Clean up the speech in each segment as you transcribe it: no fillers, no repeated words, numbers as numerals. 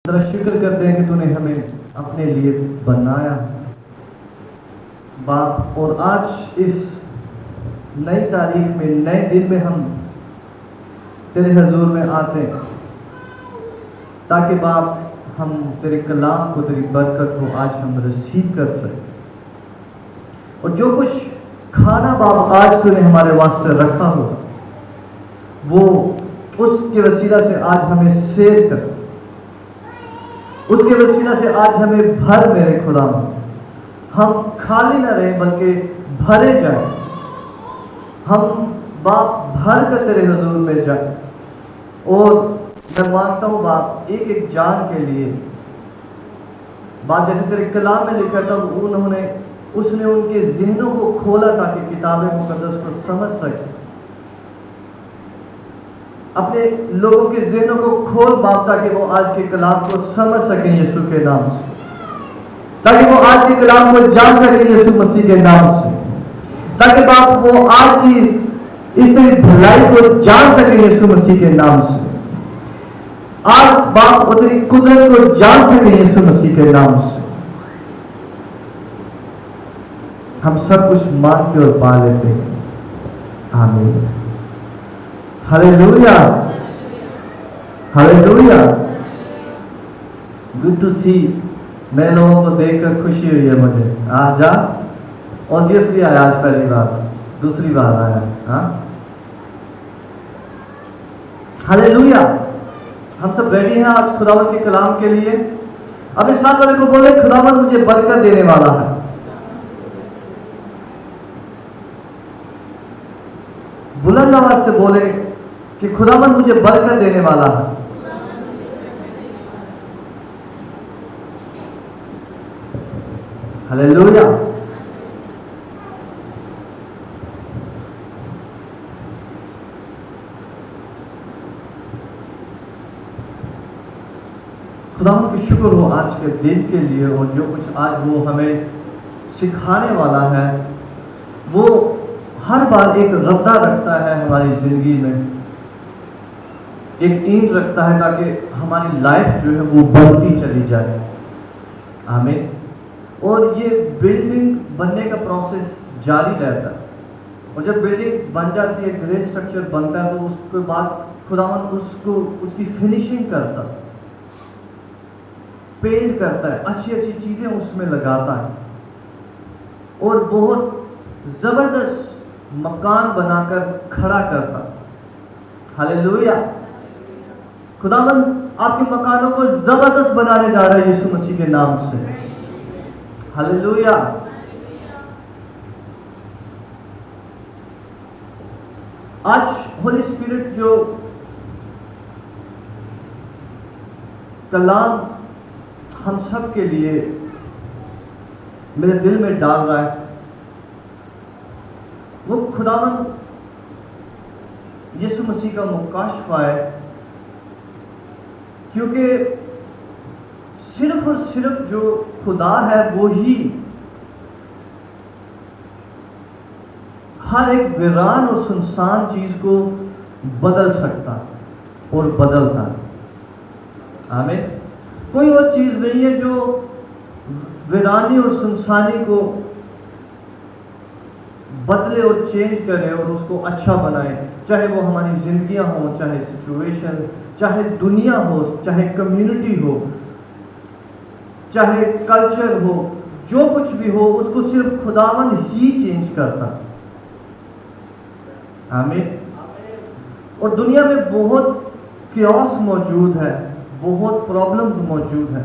जरा शुक्र करते हैं कि तूने हमें अपने लिए बनाया बाप, और आज इस नई तारीख में, नए दिन में हम तेरे हजूर में आते हैं ताकि बाप हम तेरे कलाम को, तेरी बरकत को आज हम रिसीव कर सकें। और जो कुछ खाना बाप आज तूने हमारे वास्ते रखा हो, वो उसके वसीला से आज हमें सेव कर, उसके वसीला से आज हमें भर मेरे खुदा। हम खाली ना रहे बल्कि भरे जाए, हम बाप भर कर तेरे हुजूर में जाए। और मैं मांगता हूँ बाप एक एक जान के लिए बाप, जैसे तेरे कलाम में लिखा था उसने उनके ज़हनों को खोला ताकि किताबे मुकद्दस को समझ सके। अपने लोगों के ज़हनों को खोल बाप ताकि वो आज के कलाम को समझ सकें यीशु के नाम से, ताकि वो आज के कलाम को जान सकें यीशु मसीह के नाम से, ताकि बाप वो आज की इस भलाई को जान सकें यीशु मसीह के नाम से। आज बाप वो तेरी कुदरत को जान सकें यीशु मसीह के नाम से। हम सब कुछ मांग के और पा लेते हैं। आमीन। Hallelujah, hallelujah. गुड टू सी। मैं लोगों को देखकर खुशी हुई है मुझे। आज ऑसियस भी आया, आज पहली बार, दूसरी बार आया। हाँ, हालेलुया। हम सब रेडी हैं आज खुदावंद के कलाम के लिए। अब इस साथ वाले को बोले, खुदावंद मुझे बरकत देने वाला है। बुलंद आवाज से बोले कि खुदावंद मुझे बरकत देने वाला है। हालेलुया। खुदावंद की शुक्र हो आज के दिन के लिए, और जो कुछ आज वो हमें सिखाने वाला है वो हर बार एक रद्दा रखता है हमारी जिंदगी में, एक ईंट रखता है ताकि हमारी लाइफ जो है वो बढ़ती चली जाए। आमीन। और ये बिल्डिंग बनने का प्रोसेस जारी रहता है, और जब बिल्डिंग बन जाती है, ग्रे स्ट्रक्चर बनता है, तो उसके बाद खुदावंद उसको उसकी फिनिशिंग करता है, पेंट करता है, अच्छी अच्छी चीजें उसमें लगाता है, और बहुत जबरदस्त मकान बनाकर खड़ा करता। हालेलुया। खुदावंद आपके मकानों को जबरदस्त बनाने जा रहा है यीशु मसीह के नाम से। हालेलुया। आज होली स्पिरिट जो कलाम हम सब के लिए मेरे दिल में डाल रहा है, वो खुदावंद यीशु मसीह का मुकाशफा है, क्योंकि सिर्फ और सिर्फ जो खुदा है वो ही हर एक वीरान और सुनसान चीज को बदल सकता और बदलता है। आमीन। कोई और चीज नहीं है जो वीरानी और सुनसानी को बदले और चेंज करे और उसको अच्छा बनाए, चाहे वो हमारी जिंदगियां हो, चाहे सिचुएशन, चाहे दुनिया हो, चाहे कम्युनिटी हो, चाहे कल्चर हो, जो कुछ भी हो, उसको सिर्फ खुदावंद ही चेंज करता। आमीन। और दुनिया में बहुत क्योस मौजूद है, बहुत प्रॉब्लम्स मौजूद है,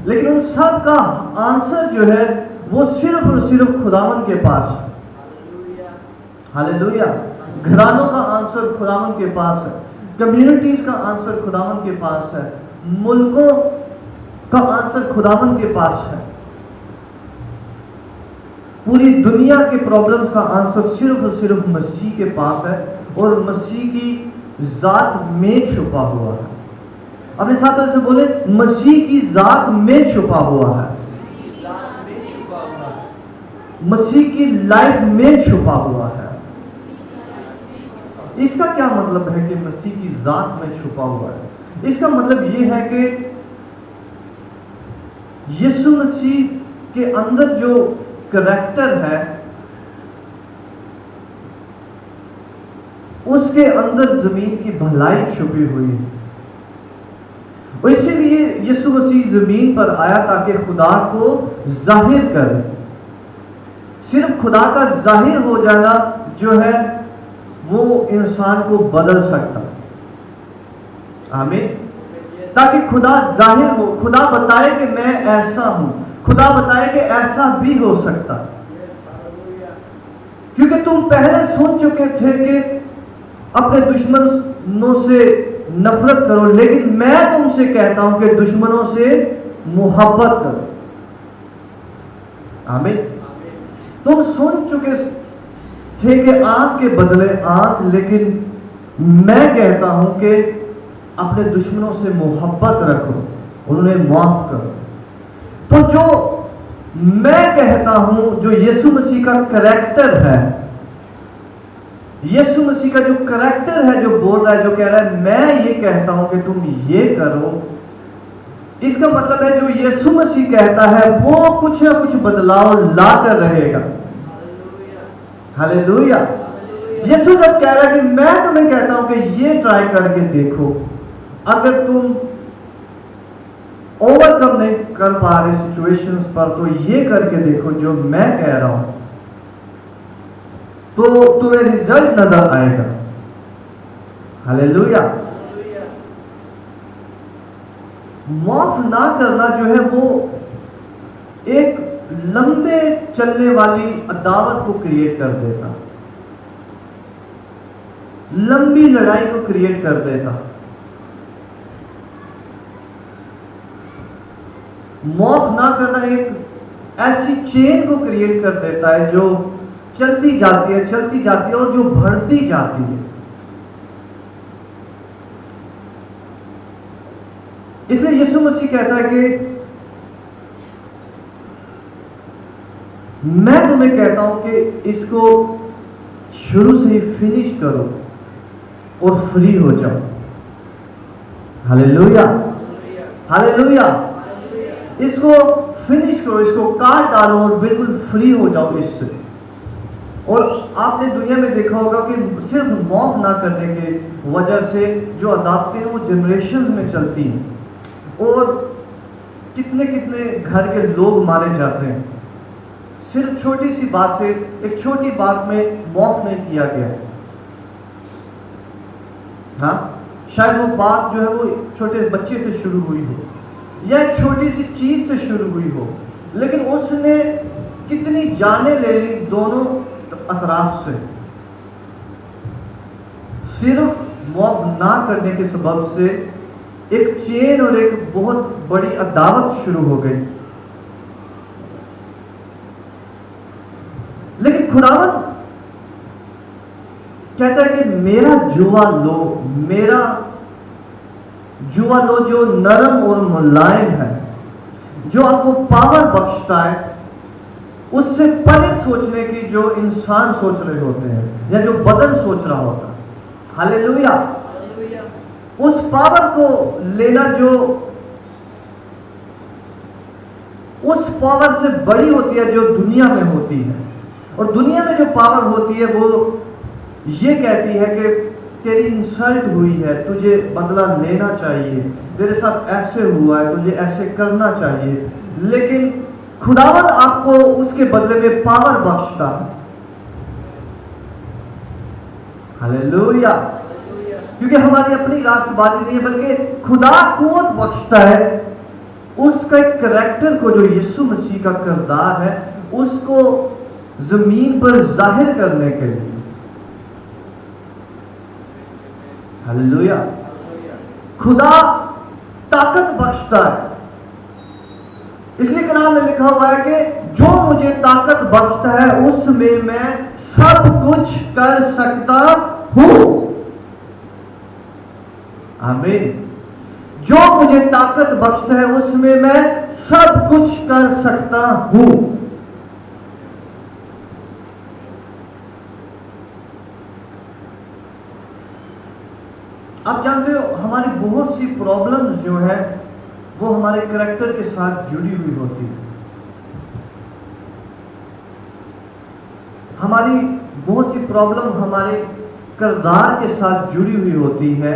लेकिन उन सब का आंसर जो है वो सिर्फ और सिर्फ खुदावंद के पास है। हालेलुया। घरानों का आंसर खुदावंद के पास है, कम्युनिटीज का आंसर खुदावंद के पास है, मुल्कों का आंसर खुदावंद के पास है, पूरी दुनिया के प्रॉब्लम्स का आंसर सिर्फ और सिर्फ मसीह के पास है, और मसीह की जात में छुपा हुआ है। अपने साथ से बोले, मसीह की जात में छुपा हुआ है, मसीह की लाइफ में छुपा हुआ है। इसका क्या मतलब है कि मसीह की जात में छुपा हुआ है? इसका मतलब ये है कि यीशु मसीह के अंदर जो करैक्टर है, उसके अंदर जमीन की भलाई छुपी हुई है। और इसीलिए यीशु मसीह जमीन पर आया ताकि खुदा को जाहिर करे। सिर्फ खुदा का जाहिर हो जाना जो है वो इंसान को बदल सकता। आमीन। ताकि खुदा जाहिर हो, खुदा बताए कि मैं ऐसा हूं, खुदा बताए कि ऐसा भी हो सकता। क्योंकि तुम पहले सुन चुके थे कि अपने दुश्मनों से नफरत करो, लेकिन मैं तुमसे कहता हूं कि दुश्मनों से मोहब्बत करो। आमीन। तुम सुन चुके थे कि आंख के बदले आंख, लेकिन मैं कहता हूं कि अपने दुश्मनों से मोहब्बत रखो, उन्हें माफ करो। तो जो मैं कहता हूं, जो यीशु मसीह का करैक्टर है, यीशु मसीह का जो करैक्टर है, जो बोल रहा है, जो कह रहा है मैं ये कहता हूं कि तुम ये करो, इसका मतलब है जो यीशु मसीह कहता है वो कुछ ना कुछ बदलाव ला कर रहेगा। हालेलुया। यीशु जब कह रहा है कि मैं तुम्हें कहता हूं कि ये ट्राई करके देखो, अगर तुम ओवरकम नहीं कर पा रहे सिचुएशंस पर, तो ये करके देखो जो मैं कह रहा हूं, तो तुम्हें रिजल्ट नजर आएगा। हालेलुया। माफ ना करना जो है वो एक लंबे चलने वाली अदावत को क्रिएट कर देता, लंबी लड़ाई को क्रिएट कर देता। माफ ना करना एक ऐसी चेन को क्रिएट कर देता है जो चलती जाती है, चलती जाती है और जो बढ़ती जाती है। इसलिए यीशु मसीह कहता है कि मैं तुम्हें कहता हूं कि इसको शुरू से ही फिनिश करो और फ्री हो जाओ। Hallelujah, hallelujah. इसको फिनिश करो, इसको काट डालो और बिल्कुल फ्री हो जाओ इससे। और आपने दुनिया में देखा होगा कि सिर्फ माफ ना करने के वजह से जो अदालतें हैं वो जनरेशन में चलती हैं और कितने कितने घर के लोग मारे जाते हैं सिर्फ छोटी सी बात से। एक छोटी बात में माफ नहीं किया गया। हाँ, शायद वो बात जो है वो छोटे बच्चे से शुरू हुई हो या एक छोटी सी चीज से शुरू हुई हो, लेकिन उसने कितनी जाने ले ली दोनों अतराफ से। सिर्फ माफ ना करने के सबब से एक चेन और एक बहुत बड़ी अदावत शुरू हो गई। लेकिन खुदावंद कहता है कि मेरा जुआ लो, मेरा जुआ लो जो नरम और मुलायम है, जो आपको पावर बख्शता है उससे परे सोचने की जो इंसान सोच रहे होते हैं या जो बदन सोच रहा होता है। हालेलुया। उस पावर को लेना जो उस पावर से बड़ी होती है जो दुनिया में होती है। और दुनिया में जो पावर होती है वो ये कहती है कि तेरी इंसल्ट हुई है, तुझे बदला लेना चाहिए, तेरे साथ ऐसे हुआ है, तुझे ऐसे करना चाहिए। लेकिन खुदावंद आपको उसके बदले में पावर बख्शता है। हालेलुया। क्योंकि हमारी अपनी रास्तबाजी नहीं है, बल्कि खुदा कुव्वत बख्शता है उसका एक करैक्टर को, जो यीशु मसीह का किरदार है, उसको जमीन पर जाहिर करने के लिए। हालेलुया। खुदा ताकत बख्शता है। इसलिए कलाम में लिखा हुआ है कि जो मुझे ताकत बख्शता है उसमें मैं सब कुछ कर सकता हूं। आमीन। जो मुझे ताकत बख्शता है उसमें मैं सब कुछ कर सकता हूं। आप जानते हो हमारी बहुत सी प्रॉब्लम्स जो है वो हमारे करैक्टर के साथ जुड़ी हुई होती है। हमारी बहुत सी प्रॉब्लम हमारे किरदार के साथ जुड़ी हुई होती है,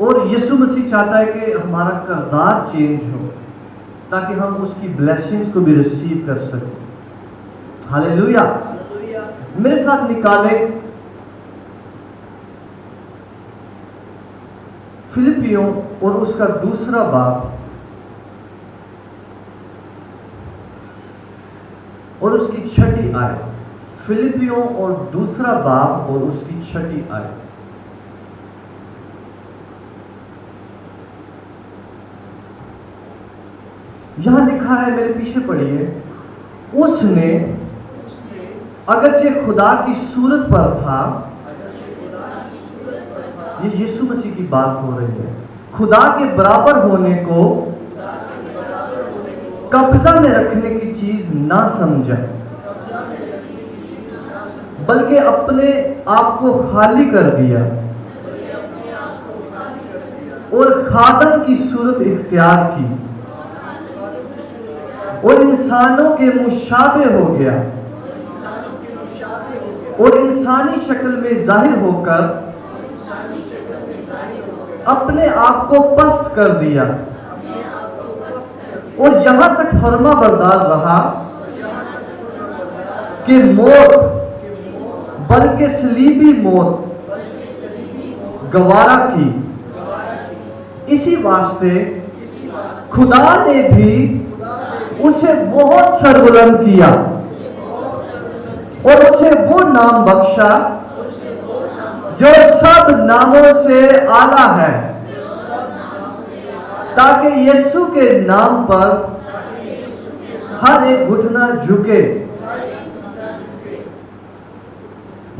और यीशु मसीह चाहता है कि हमारा किरदार चेंज हो ताकि हम उसकी ब्लेसिंग्स को भी रिसीव कर सकें। हालेलुया। मेरे साथ निकाले फिलिपियों और उसका दूसरा बाब और उसकी 6ठी आयत। फिलिपियों और दूसरा बाब और उसकी 6ठी आयत। यहां लिखा है, मेरे पीछे पढ़िए, उसने अगरचे खुदा की सूरत पर था, ये यीशु मसीह की बात हो रही है, खुदा के बराबर होने को कब्जा में रखने की चीज ना समझा, बल्कि अपने आप को खाली कर दिया और खादम की सूरत इख्तियार की और इंसानों के मुशाबे हो गया और इंसानी शक्ल में जाहिर होकर अपने आप को पस्त कर दिया और यहां तक फर्मा बरदार रहा कि मौत, बल्कि सलीबी मौत गवारा की। इसी वास्ते खुदा ने भी उसे बहुत सरबुलंद किया और उसे वो नाम बख्शा जो सब नामों से आला है, ताकि यीशु के नाम पर हर एक घुटना झुके।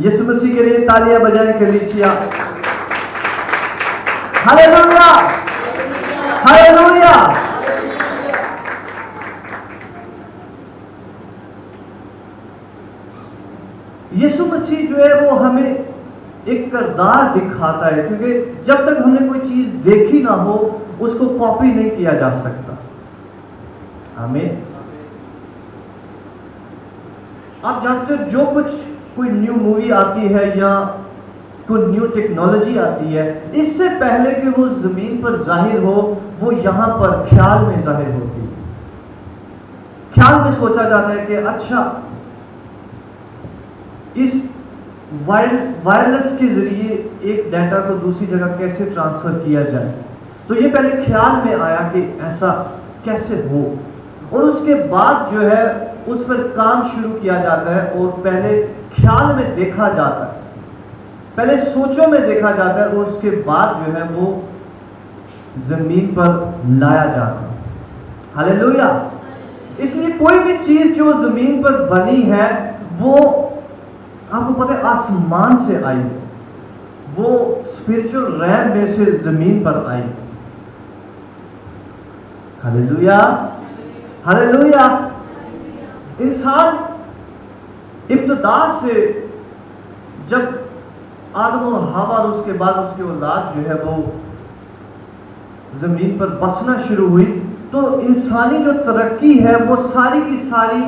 यीशु मसीह के लिए तालियां बजाएं कलीसिया। Hallelujah, hallelujah. यीशु मसीह जो है वो हमें एक किरदार दिखाता है, क्योंकि जब तक हमने कोई चीज देखी ना हो उसको कॉपी नहीं किया जा सकता। आमीन। आप जानते हो, जो कुछ कोई न्यू मूवी आती है या कोई न्यू टेक्नोलॉजी आती है, इससे पहले कि वो जमीन पर जाहिर हो, वो यहां पर ख्याल में जाहिर होती है। ख्याल में सोचा जाता है कि अच्छा, इस वायरलेस के जरिए एक डाटा को दूसरी जगह कैसे ट्रांसफर किया जाए। तो ये पहले ख्याल में आया कि ऐसा कैसे हो, और उसके बाद जो है उस पर काम शुरू किया जाता है। और पहले ख्याल में देखा जाता है, पहले सोचों में देखा जाता है, और उसके बाद जो है वो जमीन पर लाया जाता है। हालेलुया। इसलिए कोई भी चीज जो जमीन पर बनी है वो आपको पता है आसमान से आई, वो स्पिरिचुअल रैम में से जमीन पर आई। Hallelujah, hallelujah. इंसान इब्तिदा से जब आदम और हवा और उसके बाद उसके औलाद जो है वो जमीन पर बसना शुरू हुई, तो इंसानी जो तरक्की है वो सारी की सारी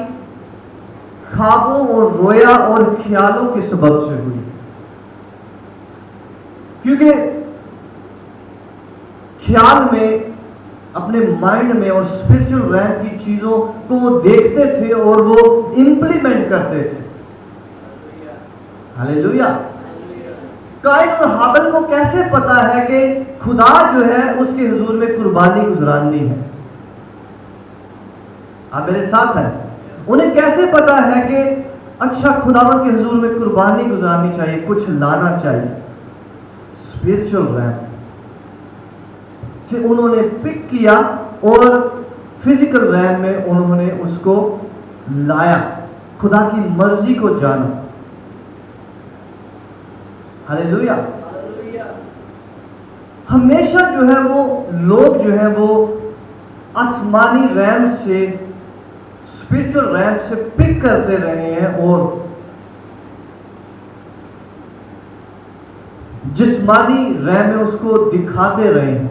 ख्वाबों और रोया और ख्यालों के सबब से हुई। क्योंकि ख्याल में, अपने माइंड में और स्पिरिचुअल रैम की चीजों को वो देखते थे और वो इंप्लीमेंट करते थे। हालेलुया। काइन और हाबिल को कैसे पता है कि खुदा जो है उसके हुजूर में कुर्बानी गुजरानी है? आप मेरे साथ हैं? उन्हें कैसे पता है कि अच्छा, खुदावंद के हुजूर में कुर्बानी गुजारनी चाहिए, कुछ लाना चाहिए? स्पिरिचुअल रैम से उन्होंने पिक किया और फिजिकल रैम में उन्होंने उसको लाया, खुदा की मर्जी को जाना। हालेलुया। हमेशा जो है वो लोग जो है वो आसमानी रैम से, स्पिरिचुअल रैम से पिक करते रहे हैं, और जिस्मानी रह में उसको दिखाते रहे हैं।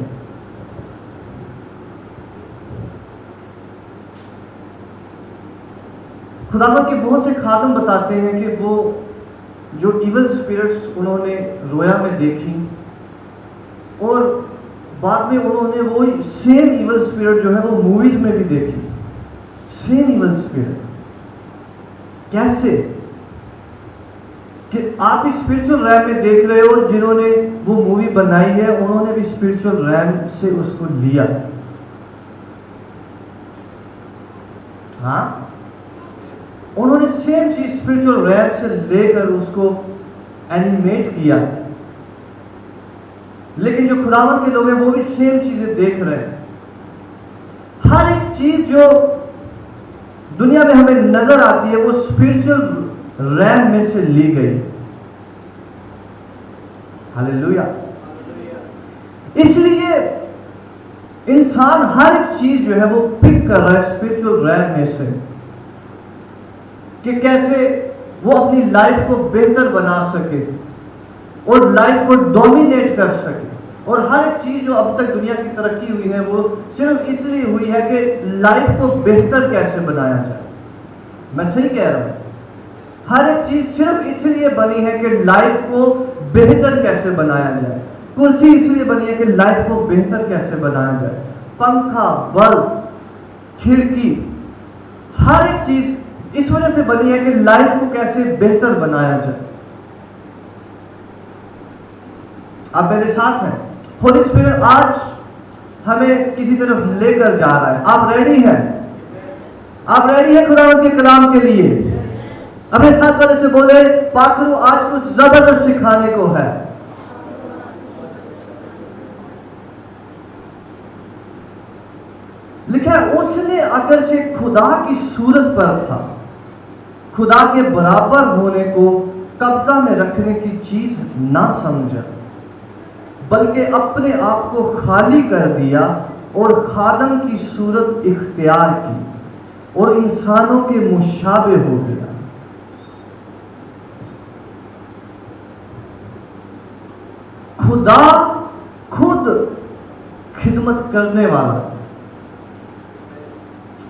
खुदावंद के बहुत से खादम बताते हैं कि वो जो इवल स्पिरिट्स उन्होंने रोया में देखी और बाद में उन्होंने वो सेम इवल स्पिरिट जो है वो मूवीज में भी देखी। सेम इवल स्पिरिट कैसे कि आप इस स्पिरिचुअल रैम में देख रहे हो, जिन्होंने वो मूवी बनाई है उन्होंने भी स्पिरिचुअल रैम से उसको लिया। हाँ, उन्होंने सेम चीज स्पिरिचुअल रैम से लेकर उसको एनिमेट किया, लेकिन जो खुदावंद के लोग हैं वो भी सेम चीजें देख रहे हैं। हर एक चीज जो दुनिया में हमें नजर आती है वो स्पिरिचुअल रैम में से ली गई। हालेलुया। इसलिए इंसान हर एक चीज जो है वो पिक कर रहा है स्पिरिचुअल रैम में से कि कैसे वो अपनी लाइफ को बेहतर बना सके और लाइफ को डोमिनेट कर सके। और हर एक चीज जो अब तक दुनिया की तरक्की हुई है वो सिर्फ इसलिए हुई है कि लाइफ को बेहतर कैसे बनाया जाए। मैं सही कह रहा हूं? हर एक चीज सिर्फ इसलिए बनी है कि लाइफ को बेहतर कैसे बनाया जाए। कुर्सी इसलिए बनी है कि लाइफ को बेहतर कैसे बनाया जाए। पंखा, बल्ब, खिड़की, हर एक चीज इस वजह से बनी है कि लाइफ को कैसे बेहतर बनाया जाए। आप मेरे साथ हैं? होली स्पिरिट आज हमें किसी तरफ लेकर जा रहा है। आप रेडी हैं? आप रेडी हैं खुदावंद के कलाम के लिए? अपने साथ वाले से बोले, पाखरू आज कुछ जबरदस्त सिखाने को है। लिखा है उसने अगरचे खुदा की सूरत पर था, खुदा के बराबर होने को कब्जा में रखने की चीज ना समझा, बल्कि अपने आप को खाली कर दिया और खादम की सूरत इख्तियार की और इंसानों के मुशाबे हो गया। खुदा खुद खिदमत करने वाला।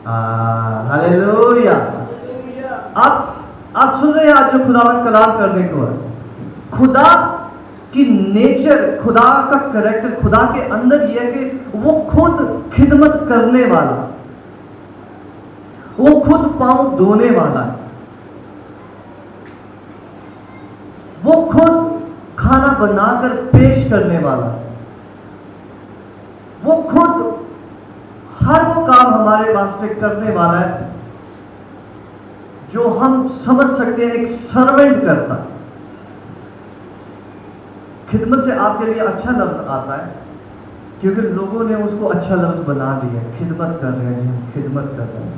हालेलुया। आप सुन रहे हैं आज जो खुदावंद कलाम करने को है। खुदा की नेचर, खुदा का कैरेक्टर, खुदा के अंदर यह है कि वो खुद खिदमत करने वाला, वो खुद पांव धोने वाला है, वो खुद खाना बनाकर पेश करने वाला, वो खुद हर वो काम हमारे वास्ते करने वाला है जो हम समझ सकते हैं एक सर्वेंट करता है। खिदमत से आपके लिए अच्छा लफ्ज आता है क्योंकि लोगों ने उसको अच्छा लफ्ज बना दिया। खिदमत कर रहे हैं, खिदमत कर रहे हैं।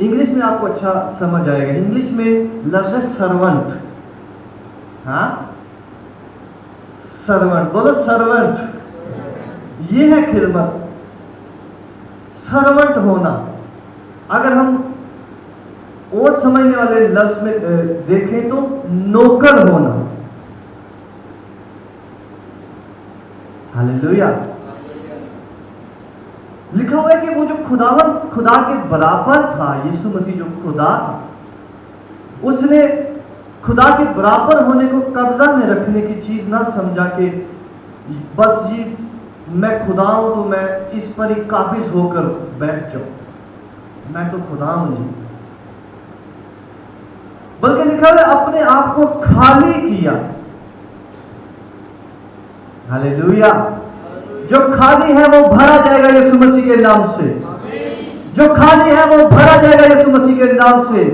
इंग्लिश में आपको अच्छा समझ आएगा। इंग्लिश में लफ्ज है सर्वेंट। हाँ, सर्वेंट, बोलो सर्वेंट। ये है खिदमत, सर्वेंट होना। अगर हम और समझने वाले लफ्ज में देखें तो नौकर होना। हालेलुया। लिखा हुआ है कि वो जो खुदा के बराबर था, यीशु मसीह जो खुदा था, उसने खुदा के बराबर होने को कब्जा में रखने की चीज ना समझा कि बस जी मैं खुदा हूं तो मैं इस पर ही काबिज होकर बैठ जाऊं, मैं तो खुदा हूं जी। बल्कि लिखा है अपने आप को खाली किया। हालेलुया। जो खाली है वो भरा जाएगा यीशु मसीह के नाम से। जो खाली है वो भरा जाएगा यीशु मसीह के नाम से।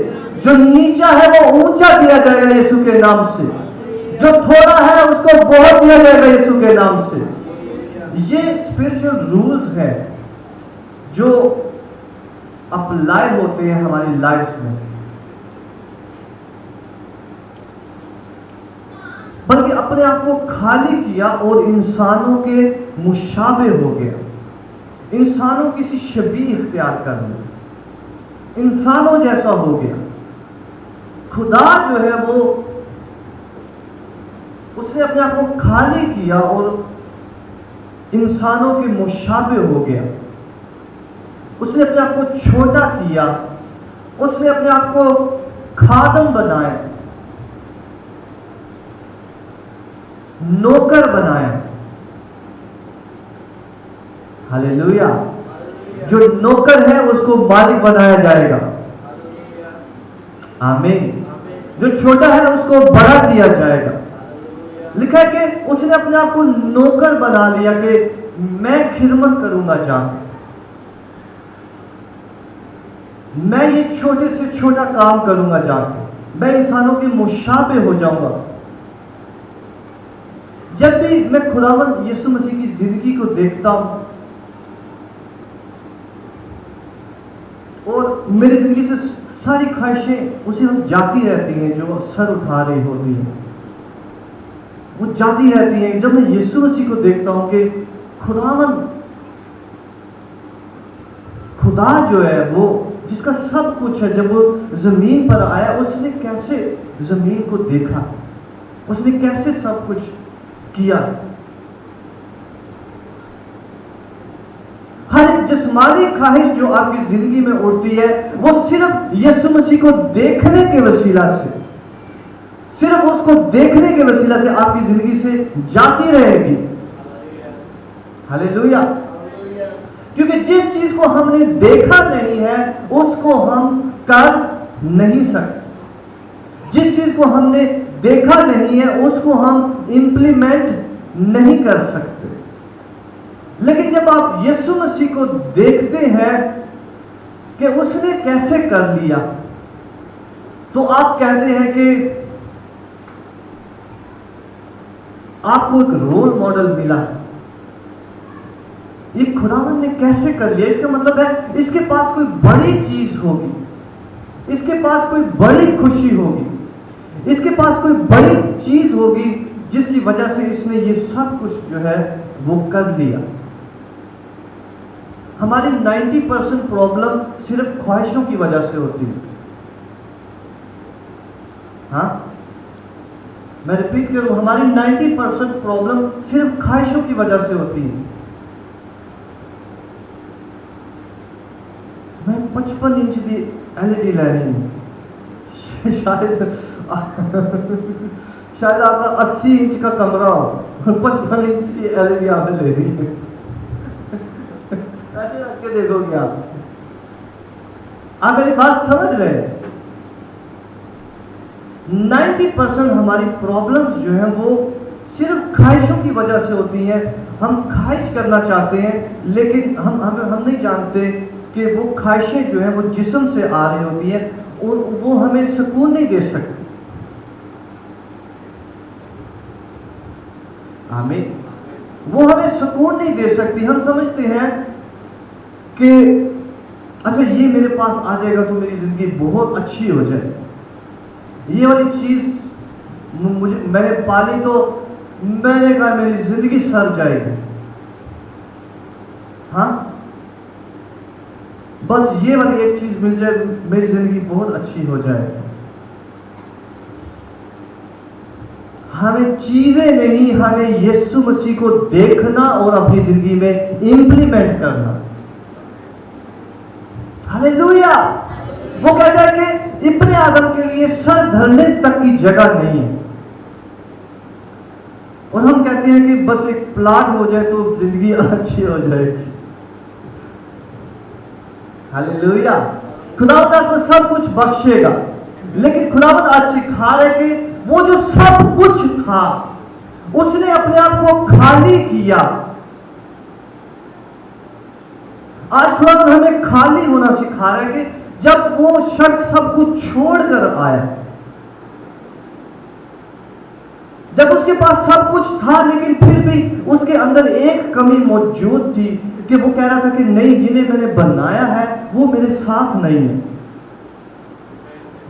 जो नीचा है वो ऊंचा किया जाएगा यीशु के नाम से। जो थोड़ा है उसको बहुत दिया जाएगा यीशु के नाम से। ये स्पिरिचुअल रूल्स हैं जो अप्लाई होते हैं हमारी लाइफ में। बल्कि अपने आप को खाली किया और इंसानों के मुशाबे हो गया। इंसानों किसी शबीह इख्तियार कर लिया, इंसानों जैसा हो गया। खुदा जो है वो उसने अपने आप को खाली किया और इंसानों के मुशाबे हो गया। उसने अपने आप को छोटा किया, उसने अपने आप को खादम बनाया, नौकर बनाया। हालेलुया। जो नौकर है उसको मालिक बनाया जाएगा। आमीन। जो छोटा है उसको बड़ा किया जाएगा। लिखा है कि उसने अपने आप को नौकर बना लिया कि मैं खिदमत करूंगा जाके, मैं ये छोटे से छोटा काम करूंगा जाके, मैं इंसानों के मुशाबे हो जाऊंगा। जब भी मैं खुदावंद यीशु मसीह की जिंदगी को देखता हूं और मेरी जिंदगी से सारी ख्वाहिशें उसी वक्त जाती रहती हैं जो सर उठा रही होती हैं, वो जाती रहती हैं। जब मैं यीशु मसीह को देखता हूं कि खुदावंद खुदा जो है वो जिसका सब कुछ है, जब वो जमीन पर आया उसने कैसे जमीन को देखा, उसने कैसे सब कुछ किया। हर जिस्मानी ख्वाहिश जो आपकी जिंदगी में उठती है वो सिर्फ यीशु मसीह को देखने के वसीला से, सिर्फ उसको देखने के वसीला से आपकी जिंदगी से जाती रहेगी। हालेलुया। क्योंकि जिस चीज को हमने देखा नहीं है उसको हम कर नहीं सकते, जिस चीज को हमने देखा नहीं है उसको हम इंप्लीमेंट नहीं कर सकते। लेकिन जब आप यीशु मसीह को देखते हैं कि उसने कैसे कर लिया, तो आप कहते हैं कि आपको एक रोल मॉडल मिला। ये खुदावंद ने कैसे कर लिया, इसका मतलब है इसके पास कोई बड़ी चीज होगी, इसके पास कोई बड़ी खुशी होगी, इसके पास कोई बड़ी चीज होगी जिसकी वजह से इसने ये सब कुछ जो है वो कर लिया। हमारी 90% प्रॉब्लम सिर्फ ख्वाहिशों की वजह से होती है। हाँ, मैं रिपीट करूं, हमारी 90% प्रॉब्लम सिर्फ ख्वाहिशों की वजह से होती है। मैं 55 इंच की एलईडी ले रही हूं, शायद आपका 80 इंच का कमरा हो, 55 इंच की एलईडी आपने ले रही है, ऐसे रख के देखोगे आप मेरी बात समझ रहे हैं। 90% हमारी प्रॉब्लम्स जो है वो सिर्फ ख्वाहिशों की वजह से होती हैं। हम ख्वाहिश करना चाहते हैं लेकिन हम नहीं जानते कि वो ख्वाहिशें जो है वो जिस्म से आ रही होती है और वो हमें सुकून नहीं दे सकती। आमीन। वो हमें सुकून नहीं दे सकती। हम समझते हैं कि अच्छा ये मेरे पास आ जाएगा तो मेरी जिंदगी बहुत अच्छी हो जाए, ये वाली चीज मुझे मैंने पाली तो मैंने कहा मेरी जिंदगी सर जाएगी। हाँ, बस ये वाली एक चीज मिल जाए मेरी जिंदगी बहुत अच्छी हो जाए। हमें चीजें नहीं, हमें यीशु मसीह को देखना और अपनी जिंदगी में इंप्लीमेंट करना। हालेलुया। वो कहता है कि इब्ने आदम के लिए सर धरने तक की जगह नहीं है, और हम कहते हैं कि बस एक प्लाट हो जाए तो जिंदगी अच्छी हो जाएगी। हालेलुया। खुदावंद आपको सब कुछ बख्शेगा, लेकिन खुदावंद आज सिखा रहे कि वो जो सब कुछ था उसने अपने आप को खाली किया। आज खुदावंद हमें खाली होना सिखा रहा है कि जब वो शख्स सब कुछ छोड़कर आया, जब उसके पास सब कुछ था लेकिन फिर भी उसके अंदर एक कमी मौजूद थी कि वो कह रहा था कि नहीं, जिन्हें मैंने बनाया है वो मेरे साथ नहीं है,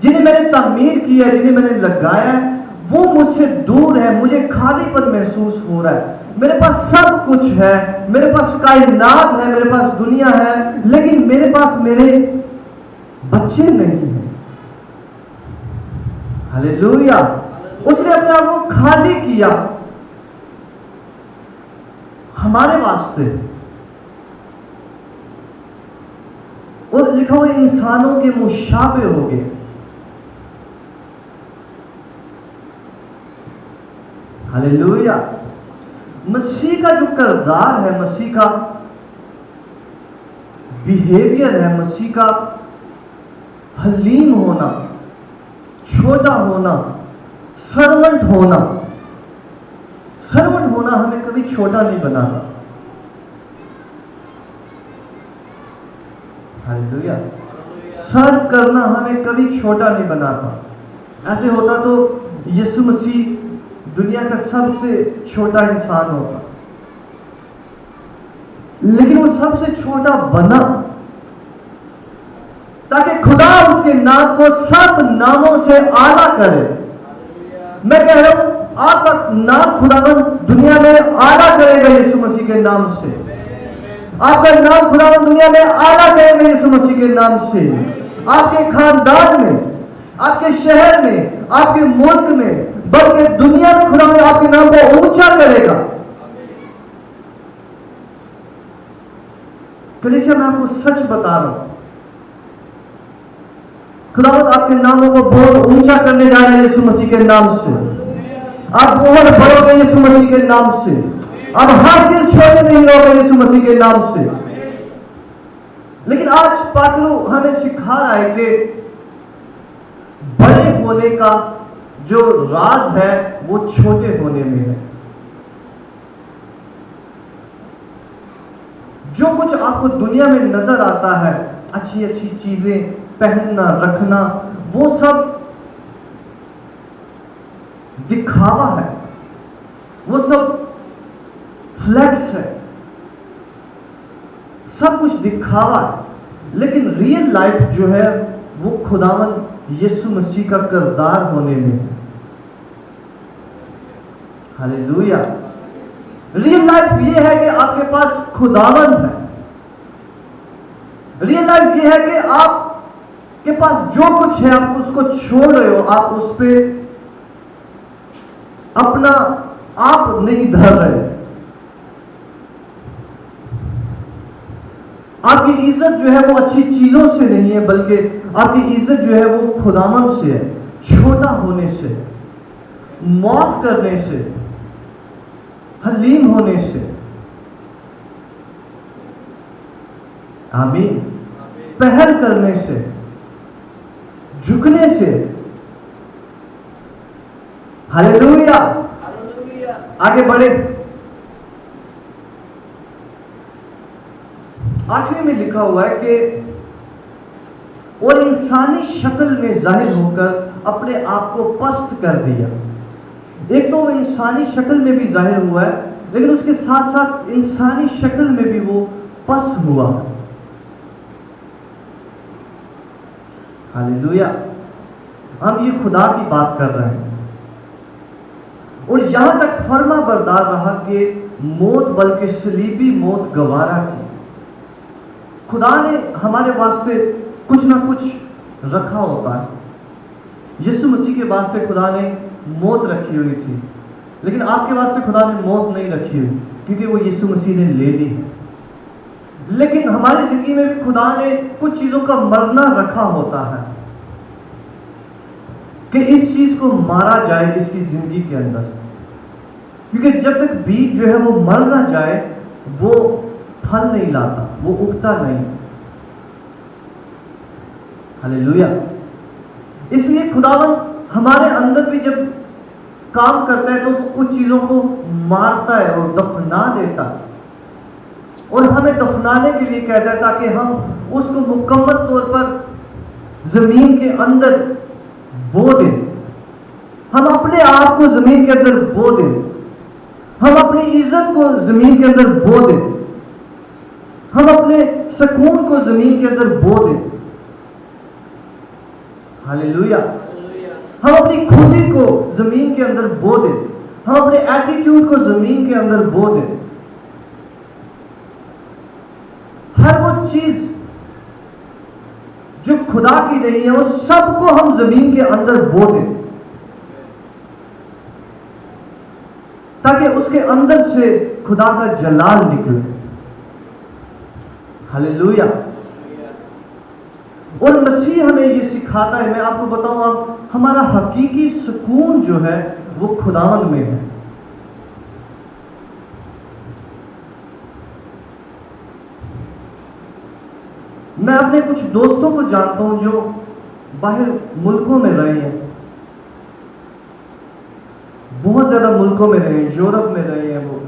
जिन्हें मैंने तामीर किया है, जिन्हें मैंने लगाया है वो मुझसे दूर है, मुझे खालीपन महसूस हो रहा है। मेरे पास सब कुछ है, मेरे पास कायनात है, मेरे पास दुनिया है, लेकिन मेरे पास मेरे बच्चे नहीं हैं। हालेलुया। उसने अपने आप को खाली किया हमारे वास्ते। और लिखा हुआ इंसानों के मुशाबे हो गए। हालेलुया। मसीह का जो किरदार है, मसीह का बिहेवियर है, मसीह का हलीम होना, छोटा होना, सर्वेंट होना। सर्वेंट होना हमें कभी छोटा नहीं बनाता। हालेलुया। सर्व करना हमें कभी छोटा नहीं बनाता। ऐसे होता तो यीशु मसीह दुनिया का सबसे छोटा इंसान होता, लेकिन वो सबसे छोटा बना ताकि खुदा उसके नाम को सब नामों से आला करे। मैं कह रहा हूं, आपका नाम खुदावन दुनिया में आला करेगा यीशु मसीह के नाम से। आपका नाम खुदावन दुनिया में आला करेगा यीशु मसीह के नाम से। आपके खानदान में, आपके शहर में, आपके मुल्क में, बल्कि दुनिया में खुदावन आपके नाम को ऊंचा करेगा। कलीसिया, मैं आपको सच बता रहा हूं, खुदावंद आपके नामों को बहुत ऊंचा करने जा रहे हैं यीशु मसीह के नाम से। आप बहुत बढ़ोगे यीशु मसीह के नाम से। अब हर चीज छोटे नहीं होगा यीशु मसीह के नाम से। लेकिन आज पात्रो हमें सिखा रहा है कि बड़े होने का जो राज है वो छोटे होने में है। जो कुछ आपको दुनिया में नजर आता है, अच्छी अच्छी चीजें पहनना, रखना, वो सब दिखावा है, वो सब फ्लैक्स है, सब कुछ दिखावा है। लेकिन रियल लाइफ जो है वो खुदावन यीशु मसीह का किरदार होने में है। हालेलुया। रियल लाइफ ये है कि आपके पास खुदावन है। रियल लाइफ ये है कि आपके पास जो कुछ है आप उसको छोड़ रहे हो, आप उस पे अपना आप नहीं धर रहे। आपकी इज्जत जो है वो अच्छी चीजों से नहीं है, बल्कि आपकी इज्जत जो है वो खुदावन से है, छोटा होने से, माफ करने से, हलीम होने से। आमीन। पहल करने से, झुकने से। हालेलुया। आगे बढ़े। 8वें में लिखा हुआ है कि और इंसानी शक्ल में जाहिर होकर अपने आप को पस्त कर दिया। एक तो वो इंसानी शक्ल में भी जाहिर हुआ है, लेकिन उसके साथ साथ इंसानी शक्ल में भी वो पस्त हुआ। हालेलुया। हम ये खुदा की बात कर रहे हैं। और यहां तक फर्मा बरदार रहा कि मौत, बल्कि सलीबी मौत गवारा की। खुदा ने हमारे वास्ते कुछ ना कुछ रखा होता है। यीशु मसीह के वास्ते खुदा ने मौत रखी हुई थी, लेकिन आपके वास्ते खुदा ने मौत नहीं रखी हुई, क्योंकि वो यीशु मसीह ने ले ली है। लेकिन हमारी जिंदगी में भी खुदा ने कुछ चीजों का मरना रखा होता है कि इस चीज को मारा जाए इसकी जिंदगी के अंदर, क्योंकि जब तक बीज जो है वो मर ना जाए वो फल नहीं लाता, वो उगता नहीं। हालेलुया। इसलिए खुदावन हमारे अंदर भी जब काम करता है तो वो कुछ चीजों को मारता है और दफना देता है, और हमें दफनाने के लिए कहता है ताकि हम उसको मुकम्मल तौर पर जमीन के अंदर बो दें। हम अपने आप को जमीन के अंदर बो दें, हम अपनी इज्जत को जमीन के अंदर बो दें, हम अपने सुकून को जमीन के अंदर बो दें। हालेलुया। हम अपनी खुदी को जमीन के अंदर बो दें, हम अपने एटीट्यूड को जमीन के अंदर बो दें। हर वो चीज जो खुदा की नहीं है उस सबको हम जमीन के अंदर बो दें। ताकि उसके अंदर से खुदा का जलाल निकले। हालेलुया। और मसीह हमें ये सिखाता है, मैं आपको बताऊंगा, हमारा हकीकी सुकून जो है वो खुदावन में है। मैं अपने कुछ दोस्तों को जानता हूं जो बाहर मुल्कों में रहे हैं, बहुत ज्यादा मुल्कों में रहे हैं, यूरोप में रहे हैं वो,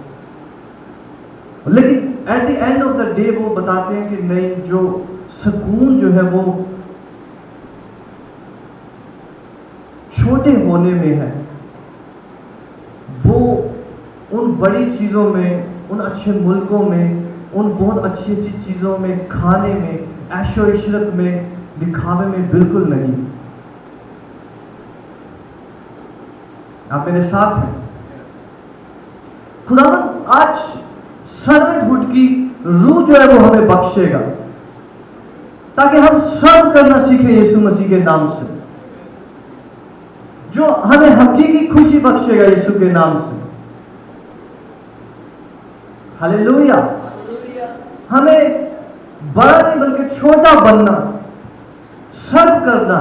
लेकिन at the end of the day वो बताते हैं कि नहीं, जो सुकून जो है वो छोटे होने में है, वो उन बड़ी चीजों में, उन अच्छे मुल्कों में, उन बहुत अच्छी अच्छी चीजों में, खाने में, ऐशो इशरत में, दिखावे में बिल्कुल नहीं। आप मेरे साथ हैं? खुदावन आज सर्वेंटहुड की रूह जो है वो हमें बख्शेगा ताकि हम सर्व करना सीखें यीशु मसीह के नाम से, जो हमें हकीकी खुशी बख्शेगा यीशु के नाम से। हालेलुया। हमें बड़ा नहीं बल्कि छोटा बनना, सर्व करना,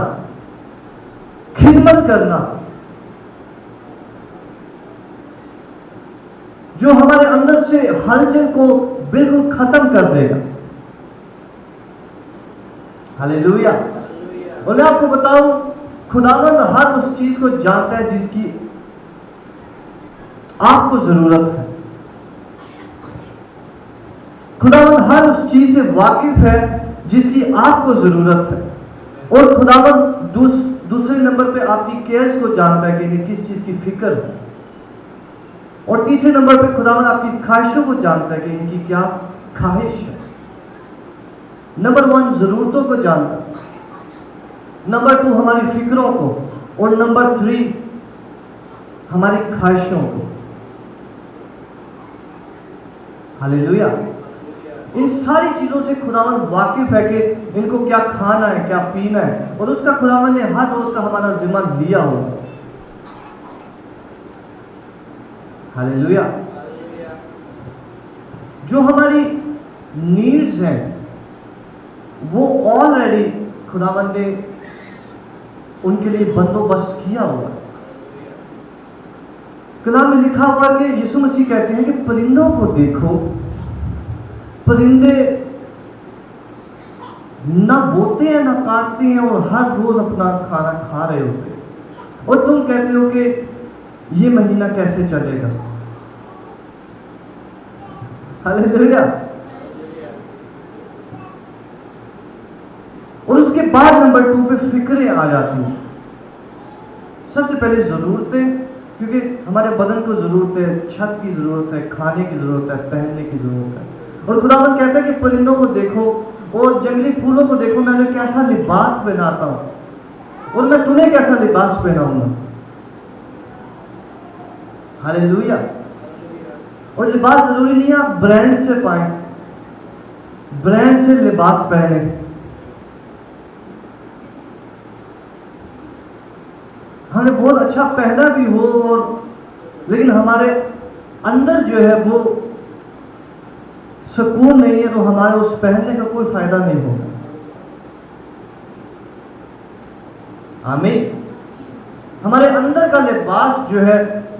खिदमत करना, जो हमारे अंदर से हलचल को बिल्कुल खत्म कर देगा। हालेलुया। और मैं आपको बताऊं, खुदावंद हर उस चीज को जानता है जिसकी आपको जरूरत है। खुदावंद हर उस चीज से वाकिफ है जिसकी आपको जरूरत है। और खुदावंद दूसरे नंबर पे आपकी केयर्स को जानता है कि किस चीज की फिक्र है। और तीसरे नंबर पे खुदावंद आपकी ख्वाहिशों को जानता है कि इनकी क्या ख्वाहिश है। नंबर 1 जरूरतों को जानता है, नंबर 2 हमारी फिक्रों को, और नंबर 3 हमारी ख्वाहिशों को। हालेलुया। इन सारी चीजों से खुदावंद वाकिफ है कि इनको क्या खाना है, क्या पीना है, और उसका खुदावंद ने हर रोज का हमारा जिम्मा लिया हुआ। हालेलुया। जो हमारी नीड्स हैं वो ऑलरेडी खुदावंद ने उनके लिए बंदोबस्त किया हुआ। कलाम में लिखा हुआ कि यीशु मसीह कहते हैं कि परिंदों को देखो, परिंदे ना बोते हैं ना काटते हैं और हर रोज अपना खाना खा रहे होते हैं, और तुम कहते हो कि ये महीना कैसे चलेगा। हालेलुया। और उसके बाद नंबर 2 पे फिक्रें आ जाती हैं। सबसे पहले जरूरतें, क्योंकि हमारे बदन को जरूरत है, छत की जरूरत है, खाने की जरूरत है, पहनने की जरूरत है। और खुदावंद कहता है कि परिंदों को देखो और जंगली फूलों को देखो, मैं उन्हें कैसा लिबास पहनाता हूं और मैं तुम्हें कैसा लिबास पहनाऊंगा। हालेलुया। और लिबास जरूरी नहीं है आप ब्रांड से पाएं, ब्रांड से लिबास पहने। हमें बहुत अच्छा पहना भी हो, और लेकिन हमारे अंदर जो है वो सुकून नहीं है, तो हमारे उस पहनने का कोई फायदा नहीं होगा। आमीन। हमारे अंदर का लिबास जो है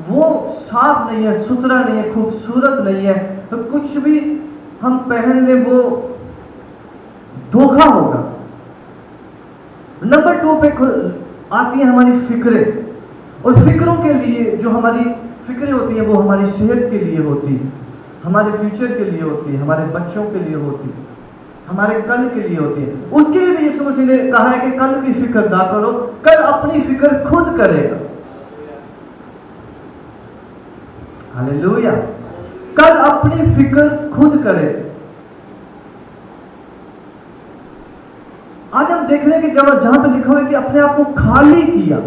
वो साफ नहीं है, सुथरा नहीं है, खूबसूरत नहीं है, तो कुछ भी हम पहन ले वो धोखा होगा। नंबर 2 पे आती है हमारी फिक्रें, और फिक्रों के लिए जो हमारी फिक्रें होती हैं वो हमारी सेहत के लिए होती है, हमारे फ्यूचर के लिए होती है, हमारे बच्चों के लिए होती है, हमारे कल के लिए होती है। उसके लिए भी यीशु मसीह ने कहा है कि कल की फिक्र ना करो, कल अपनी फिक्र खुद करेगा। हालेलुया। कल अपनी फिक्र खुद करेगा। आज हम देख रहे हैं कि जहां पे लिखा हुआ है कि अपने आप को खाली किया,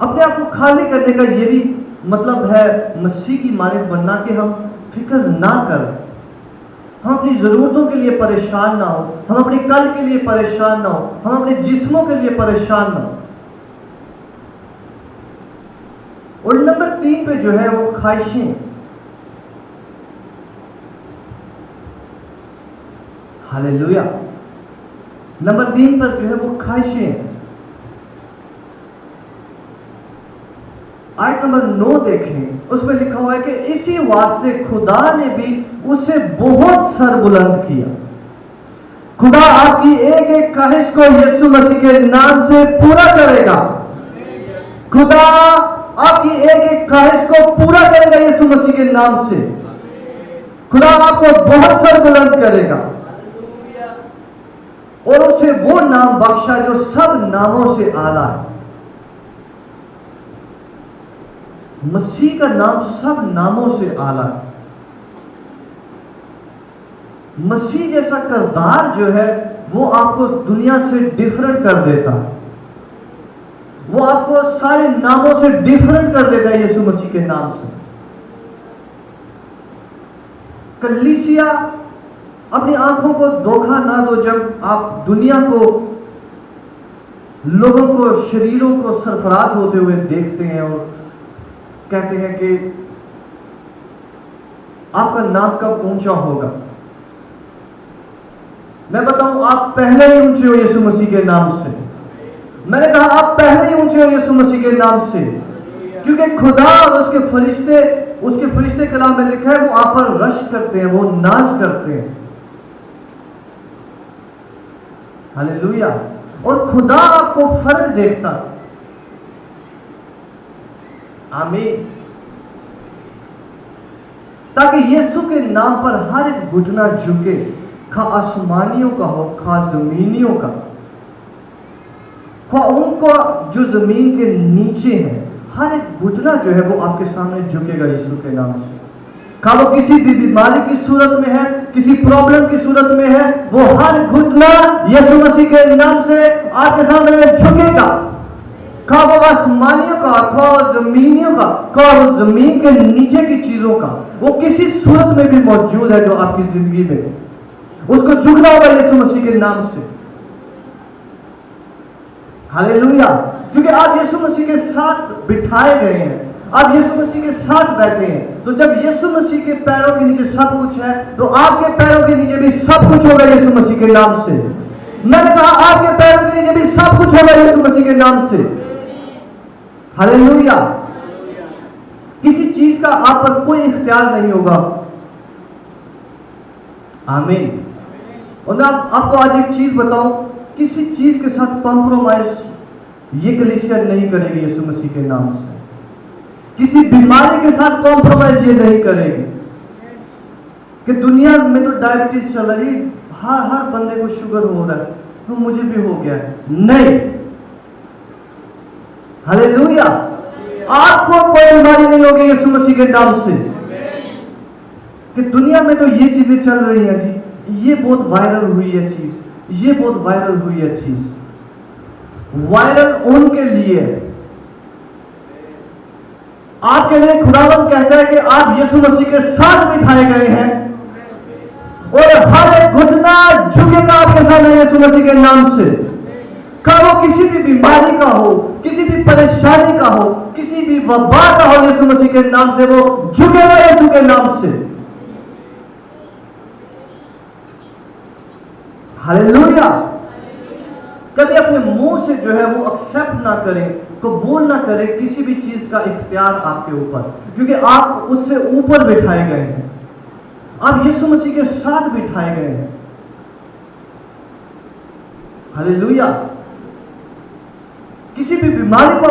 अपने आप को खाली करने का ये भी मतलब है मसीह की मानद बनना, कि हम फिक्र ना करें, हम अपनी जरूरतों के लिए परेशान ना हो, हम अपने कल के लिए परेशान ना हो, हम अपने जिस्मों के लिए परेशान ना हो। और नंबर 3 पे जो है वो ख्वाहिशें। हालेलुया। नंबर 3 पर जो है वो ख्वाहिशें। आयत नंबर 9 देखें, उसमें लिखा हुआ है कि इसी वास्ते खुदा ने भी उसे बहुत सरबुलंद किया। खुदा आपकी एक एक ख्वाहिश को यीशु मसीह के नाम से पूरा करेगा। खुदा आपकी एक एक ख्वाहिश को पूरा करेगा यीशु मसीह के नाम से। खुदा आपको बहुत सरबुलंद करेगा और उसे वो नाम बख्शा जो सब नामों से आला है। मसीह का नाम सब नामों से आला है। मसीह जैसा किरदार जो है वो आपको दुनिया से डिफरेंट कर देता है। वो आपको सारे नामों से डिफरेंट कर देता है यीशु मसीह के नाम से। कलीसिया, अपनी आंखों को धोखा ना दो। जब आप दुनिया को, लोगों को, शरीरों को सरफराज होते हुए देखते हैं और कहते हैं कि आपका नाम कब ऊंचा होगा, मैं बताऊं, आप पहले ही ऊंचे हो यीशु मसीह के नाम से। मैंने कहा आप पहले ही ऊंचे हो यीशु मसीह के नाम से, क्योंकि खुदा और उसके फरिश्ते कलाम में लिखा है वो आप पर रश करते हैं, वो नाज करते हैं। हालेलुया। और खुदा आपको फर्क देखता। आमीन। ताकि यीशु के नाम पर हर एक घुटना झुके, खा आसमानियों का हो, खा जमीनियों का, खा उनको जो जमीन के नीचे है, हर एक घुटना जो है वो आपके सामने झुकेगा यीशु के नाम से। खा वो किसी भी बीमारी की सूरत में है, किसी प्रॉब्लम की सूरत में है, वो हर घुटना यीशु मसीह के नाम से आपके सामने झुकेगा। खा वो आसमानियों का, खा जमीनियों का, खा वो जमीन के नीचे की चीजों का, वो किसी सूरत में भी मौजूद है जो आपकी जिंदगी में, उसको झुकना होगा यीशु मसीह के नाम से। हालेलुया। क्योंकि आप यीशु मसीह के साथ बिठाए गए हैं, आप यीशु मसीह के साथ बैठे हैं। तो जब यीशु मसीह के पैरों के नीचे सब कुछ है, तो आपके पैरों के नीचे भी सब कुछ होगा यीशु मसीह के नाम से। मैंने कहा आपके पैरों के नीचे भी सब कुछ होगा यीशु मसीह के नाम से। हालेलुया। किसी चीज का आप पर कोई इख्तियार नहीं होगा। आमीन। और मैं आपको आज एक चीज बताऊं, किसी चीज के साथ कॉम्प्रोमाइज ये कलीसिया नहीं करेगी यीशु मसीह के नाम से। किसी बीमारी के साथ कॉम्प्रोमाइज ये नहीं करेगी कि दुनिया में तो डायबिटीज चल रही, हर बंदे को शुगर हो रहा है तो मुझे भी हो गया है। नहीं। हालेलुया। आपको कोई बीमारी नहीं होगी यीशु मसीह के नाम से। कि दुनिया में तो ये चीजें चल रही हैं जी, ये बहुत वायरल हुई है चीज, ये बहुत वायरल हुई है चीज। वायरल उनके लिए, आपके लिए खुदावंद कहता है कि आप यीशु मसीह के साथ बिठाए गए हैं और हर एक घुटना झुकेगा आपके सामने यीशु मसीह के नाम से। का वो किसी भी बीमारी का हो, किसी भी परेशानी का हो, किसी भी वबा का हो, यीशु मसीह के नाम से वो झुकेगा यीशु के नाम से। हालेलुया। कभी अपने मुंह से जो है वो एक्सेप्ट ना करें, कबूल ना करें किसी भी चीज का इख्तियार आपके ऊपर, क्योंकि आप उससे ऊपर बिठाए गए हैं, आप यीशु मसीह के साथ बिठाए गए हैं। हालेलुया। किसी भी बीमारी को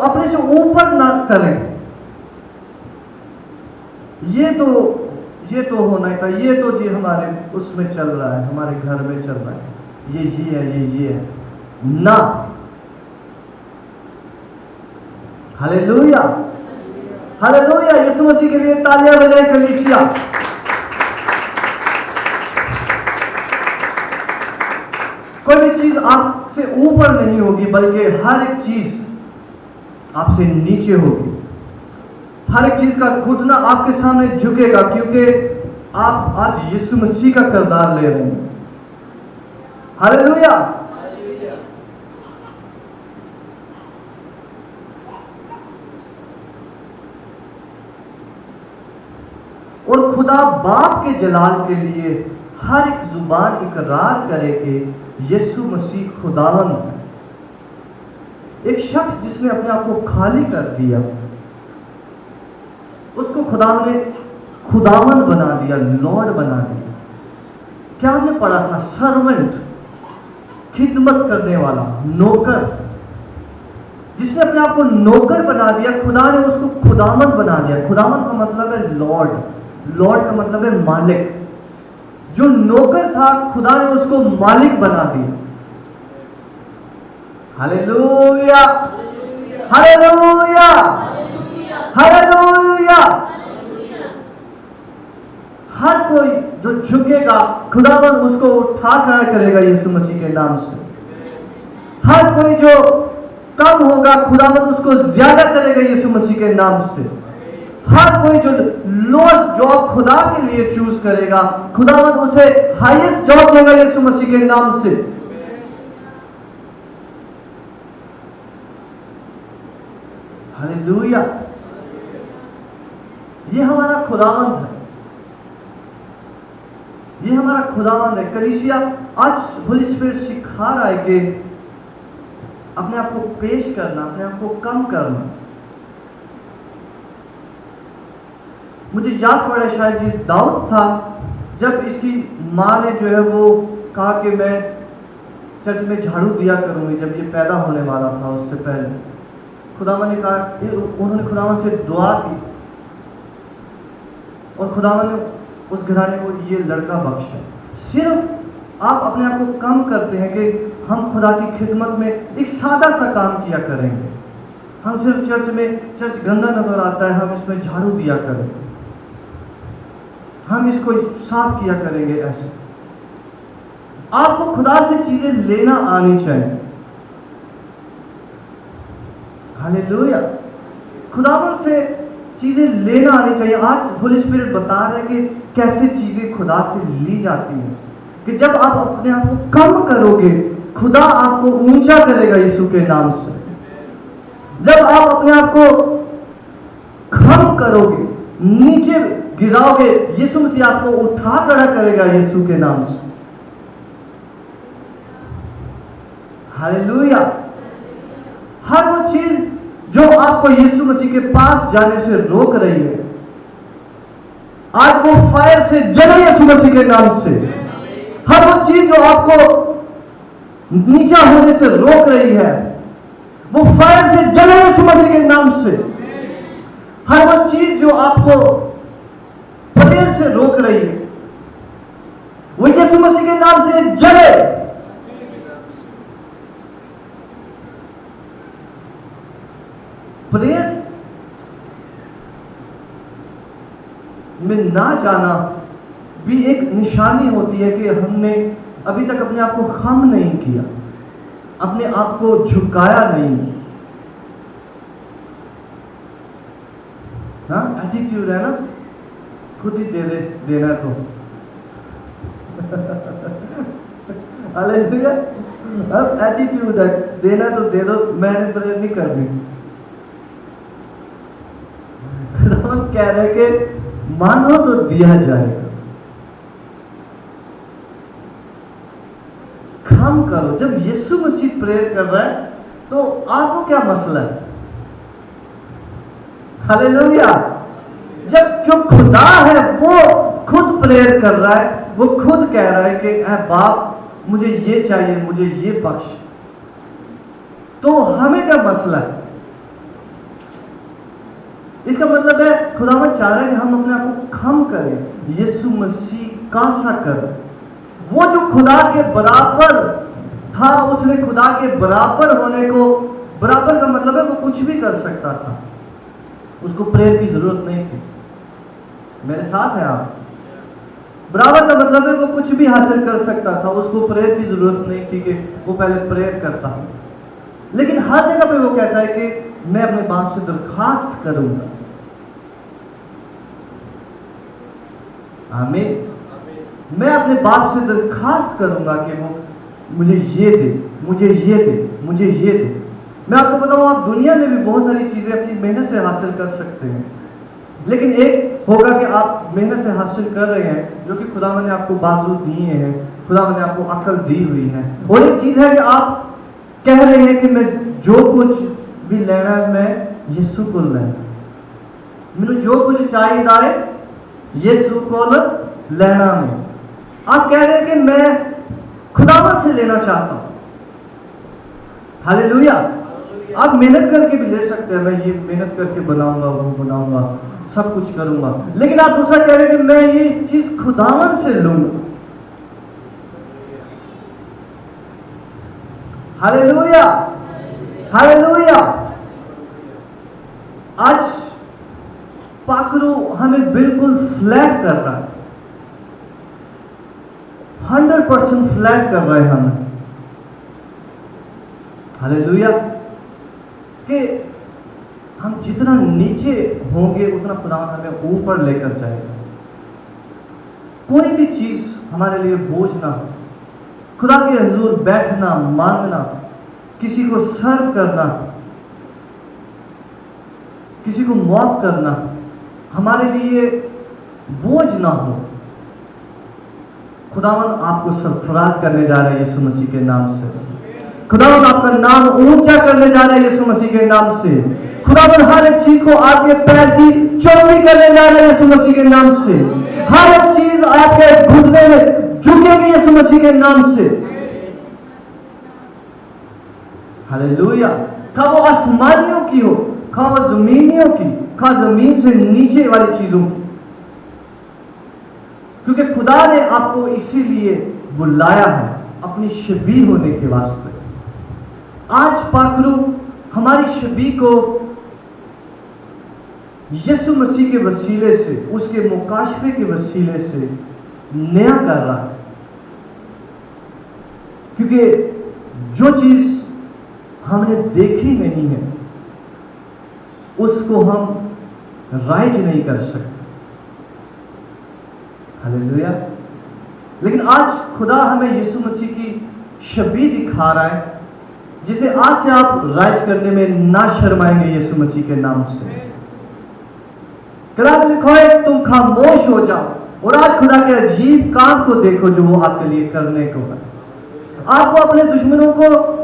अपने से ऊपर ना करें। ये तो होना ही था, ये तो जी हमारे उसमें चल रहा है, हमारे घर में चल रहा है, ये है ना। हालेलुया। हालेलुया। यीशु मसीह के लिए तालियां बजाए कलीसिया। कोई भी चीज आपसे ऊपर नहीं होगी, बल्कि हर एक चीज आपसे नीचे होगी। हर एक चीज का घुटना आपके सामने झुकेगा, क्योंकि आप आज यीशु मसीह का किरदार ले रहे हैं। हालेलुया। और खुदा बाप के जलाल के लिए हर एक जुबान इकरार करे कि यीशु मसीह खुदावन है। एक शख्स जिसने अपने आप को खाली कर दिया, उसको खुदा ने खुदावन बना दिया, लॉर्ड बना दिया। क्या हमने पढ़ा था? सर्वेंट, खिदमत करने वाला, नौकर। जिसने अपने आप को नौकर बना दिया, खुदा ने उसको खुदावन बना दिया। खुदावन का मतलब है लॉर्ड। लॉर्ड का मतलब है मालिक। जो नौकर था, खुदा ने उसको मालिक बना दिया। Hallelujah, hallelujah, hallelujah. हर कोई जो झुकेगा, खुदावन उसको उठा खड़ा करेगा यीशु मसीह के नाम से। हर कोई जो कम होगा, खुदावन उसको ज्यादा करेगा यीशु मसीह के नाम से। हर कोई जो लोएस्ट जॉब खुदा के लिए चूज करेगा, खुदावन उसे हाईएस्ट जॉब देगा यीशु मसीह के नाम से। हालेलुया। ये हमारा खुदावन है, ये हमारा खुदावन है। कलीसिया आज होली स्पिरिट सिखा रहा है कि अपने आप को पेश करना, अपने आप को कम करना। मुझे याद पड़ा, शायद ये दाऊद था, जब इसकी माँ ने जो है वो कहा कि मैं चर्च में झाड़ू दिया करूंगी, जब ये पैदा होने वाला था उससे पहले। खुदावन ने कहा, उन्होंने खुदावन से दुआ की और खुदावन ने उस घराने को ये लड़का बख्शा। सिर्फ आप अपने आप को कम करते हैं कि हम खुदा की खिदमत में एक सादा सा काम किया करेंगे। हम सिर्फ चर्च गंदा नजर आता है, हम इसमें झाड़ू दिया करेंगे, हम इसको साफ किया करेंगे। ऐसे आपको खुदा से चीजें लेना आनी चाहिए। हालेलुया। खुदावन से चीजें लेना आनी चाहिए। आज होली स्पिरिट बता रहे हैं कि कैसे चीजें खुदा से ली जाती हैं, कि जब आप अपने आप को कम करोगे, खुदा आपको ऊंचा करेगा यीशु के नाम से। जब आप अपने आप को कम करोगे, नीचे गिराओगे, यीशु मसीह आपको उठा खड़ा करेगा यीशु के नाम से। हालेलुया। हर वो चीज जो आपको यीशु मसीह के पास जाने से रोक रही है, आज वो फायर से जले यीशु मसीह के नाम से। हर वो चीज जो आपको नीचा होने से रोक रही है, वो फायर से जले यीशु मसीह के नाम से। हर वो चीज जो आपको प्रेयर से रोक रही है, वो यीशु मसीह के नाम से जले। प्रेयर में ना जाना भी एक निशानी होती है कि हमने अभी तक अपने आप को खम नहीं किया, अपने आप को झुकाया नहीं। हाँ, एटीट्यूड है ना, खुद ही देना तो। हालेलुया। अब एटीट्यूड है, देना तो दे दो, मैंने प्रेयर नहीं करनी। हम कह रहे कि मानो तो दिया जाएगा। काम करो। जब यीशु मसीह प्रेयर कर रहा है तो आपको क्या मसला है? हालेलुया। जब जो खुदा है वो खुद प्रेयर कर रहा है, वो खुद कह रहा है कि ऐ बाप मुझे ये चाहिए, मुझे ये बख्श, तो हमें क्या मसला है? इसका मतलब है खुदावंद चाह रहा है कि हम अपने आप को कम करें, यीशु मसीह का सा करें। वो जो खुदा के बराबर था, उसने खुदा के बराबर होने को, बराबर का मतलब है वो कुछ भी कर सकता था, उसको प्रेयर की जरूरत नहीं थी। मेरे साथ हैं आप? बराबर का मतलब है वो कुछ भी हासिल कर सकता था, उसको प्रेयर की जरूरत नहीं थी कि वो पहले प्रेयर करता। लेकिन हर जगह पे वो कहता है कि मैं अपने बाप से दरखास्त करूंगा। आमीन। मैं अपने बाप से दरखास्त करूंगा कि वो मुझे ये दे, मुझे ये दे, मुझे ये दे। मैं आपको बताऊं, आप दुनिया में भी बहुत सारी चीजें अपनी मेहनत से हासिल कर सकते हैं, लेकिन एक होगा कि आप मेहनत से हासिल कर रहे हैं, जो कि खुदा ने आपको बाजू दिए हैं, खुदा ने आपको अकल दी हुई है। और एक चीज़ है कि आप कह रहे हैं कि मैं जो कुछ भी लेना है मैं यीशु को लेना, मैंने जो कुछ चाहिए है यीशु को लेना में। आप कह रहे हैं कि मैं खुदावन से लेना चाहता हूं। हालेलुया। आप मेहनत करके भी ले सकते हैं, मैं ये मेहनत करके बनाऊंगा, वो बनाऊंगा, सब कुछ करूंगा, लेकिन आप दूसरा कह रहे हैं कि मैं ये चीज खुदावन से लूंगा। Hallelujah, hallelujah. आज पाखरू हमें बिल्कुल फ्लैट कर रहा है, 100% फ्लैट कर रहा है हमें। हालेलुया। कि हम जितना नीचे होंगे उतना खुदा हमें ऊपर लेकर जाएगा। कोई भी चीज हमारे लिए बोझ ना हो। खुदा के हुजूर बैठना, मांगना, किसी को सर्व करना, किसी को माफ करना हमारे लिए बोझ ना हो। खुदावंद आपको सरफराज करने जा रहा है यीशु मसीह के नाम से। खुदावंद आपका नाम ऊंचा करने जा रहा है यीशु मसीह के नाम से। खुदावंद हर एक चीज को आपके पैर की चौड़ी करने जा रहा है यीशु मसीह के नाम से। हर एक चीज आपके घुटने में झुकेगी यीशु मसीह के नाम से। हालेलुया। खा वो आसमानियों की हो, खा वो जमीनियों की, खा जमीन से नीचे वाली चीजों की, क्योंकि खुदा ने आपको इसीलिए बुलाया है, अपनी शबी होने के वास्ते। आज पाखरू हमारी शबी को यीशु मसीह के वसीले से, उसके मुकाशफे के वसीले से नया कर रहा है, क्योंकि जो चीज हमने देखी नहीं है उसको हम राइज नहीं कर सकते। हालेलुया। लेकिन आज खुदा हमें यीशु मसीह की शबी दिखा रहा है, जिसे आज से आप राइज करने में ना शर्माएंगे यीशु मसीह के नाम से। कलाम लिखो है तुम खामोश हो जाओ और आज खुदा के अजीब काम को देखो जो वो आपके लिए करने को है। आपको अपने दुश्मनों को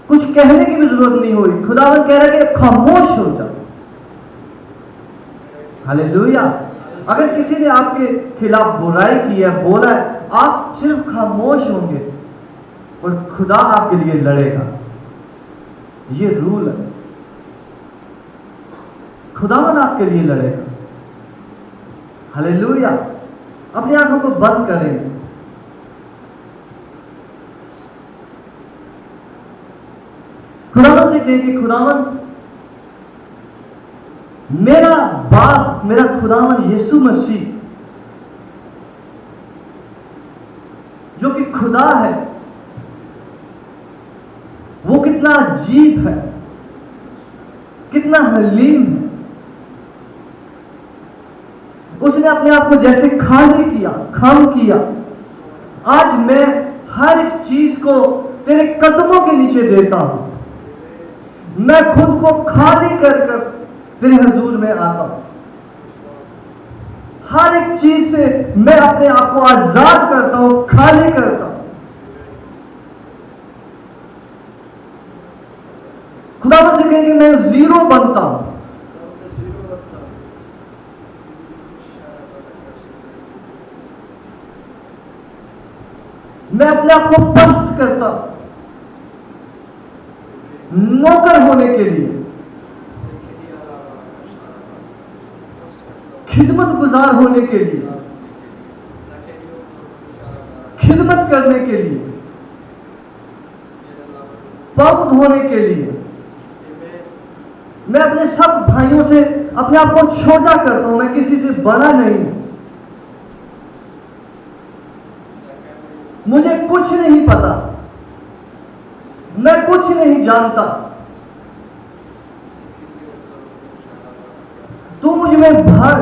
कुछ कहने की भी जरूरत नहीं हुई। खुदावंद कह रहा है कि खामोश हो जाओ। हालेलुया। अगर किसी ने आपके खिलाफ बुराई की है, बोला है, आप सिर्फ खामोश होंगे और खुदा आपके लिए लड़ेगा। ये रूल है, खुदावन आपके लिए लड़ेगा। हालेलुया। अपनी आंखों को बंद करेंगे। खुदावन से कहें कि खुदावन, मेरा बाप, मेरा खुदावन यीशु मसीह जो कि खुदा है, वो कितना अजीब है, कितना हलीम है। उसने अपने आप को जैसे खाली किया, खम किया। आज मैं हर एक चीज को तेरे कदमों के नीचे देता हूं। मैं खुद को खाली कर कर तेरे हुजूर में आता हूं। हर एक चीज से मैं अपने आप को आजाद करता हूं, खाली करता हूं। खुदा से कहेंगे मैं जीरो बनता हूं। मैं अपने आप को पस्त करता हूं नौकर होने के लिए, खिदमत गुजार होने के लिए, खिदमत करने के लिए, पाक होने के लिए। मैं अपने सब भाइयों से अपने आप को छोटा करता हूं। मैं किसी से बड़ा नहीं हूं। मुझे कुछ नहीं पता, मैं कुछ नहीं जानता। तू मुझ में भर।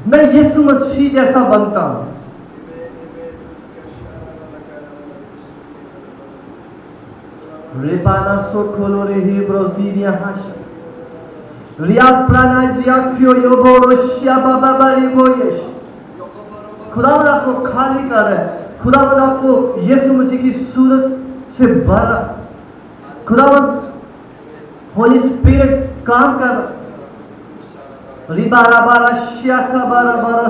मैं यीशु मसीह जैसा बनता हूं। रेपाना सो खोलो रे ही ब्रोजीरिया हाश। रियाद प्राणाजिया क्यों यो बोरोशिया बाबा बारी बोयश। खुदावंद आपको खाली कर रहा है, खुदावंद आपको यीशु मसीह की सूरत से भर रहा है। खुदावंद होली स्पिरिट काम कर रिबारा बारा शियाका बारा बारा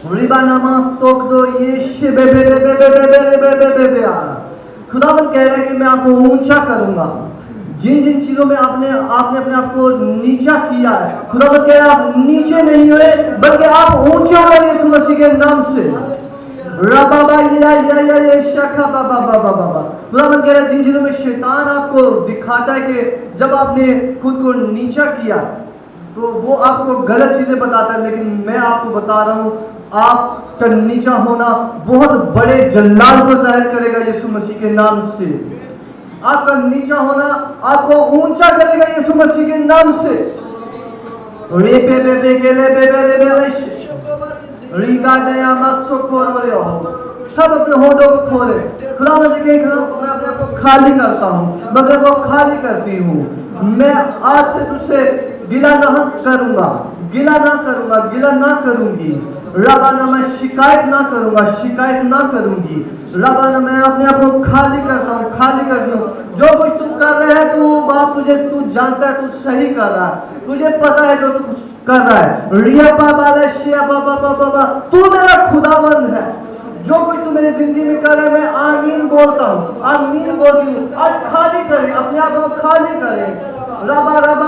रिबा नमाज तोक दो ये बे बे बे बे बे बे बे बे बे बे बे आ। खुदावंद कह रहा है कि मैं आपको ऊंचा करूंगा। जिन जिन चीजों में आपने अपने आप को नीचा किया है, खुदावंद कह रहा है आप नीचे नहीं हुए बल्कि आप ऊंचे हुए यीशु मसीह के नाम से। रबाबा या शखा बाबा बाबा बाबा। खुदावंद कह रहा है जिन चीजों में शैतान आपको दिखाता है कि जब आपने खुद को नीचा किया तो वो आपको गलत चीजें बताता है, लेकिन मैं आपको बता रहा हूं आपका नीचा होना बहुत बड़े जलाल को जाहिर करेगा यीशु मसीह के नाम से। आपका नीचा होना आपको ऊंचा करेगा यीशु मसीह के नाम से। रे पे बे बे गेले बे बे रे बे रीगा नया मसो खोलो सब अपने होठों को खोले। खुदावंद से कहे मैं अपने आप को खाली करता हूँ, मैं अपने को खाली करती हूँ। मैं आज से तुझसे गिला ना करूंगा, गिला ना करूंगा, गिला ना करूंगी। रबाना मैं शिकायत ना करूंगा, शिकायत ना करूंगी। रबाना मैं अपने आप को खाली करता हूँ, खाली करती हूँ। जो कुछ तू कर रहा है तू बाप तू जानता है, तू सही कर रहा है, तुझे पता है जो तू कर रहा है। रिया बाबा शिया बाबा बाबा तू मेरा खुदावंद है। जो कुछ तू मेरी जिंदगी में कर रहा है मैं आमीन बोलता हूँ, आमीन बोलती हूँ। आज खाली करें, अपने आप को खाली करें। रबा रबा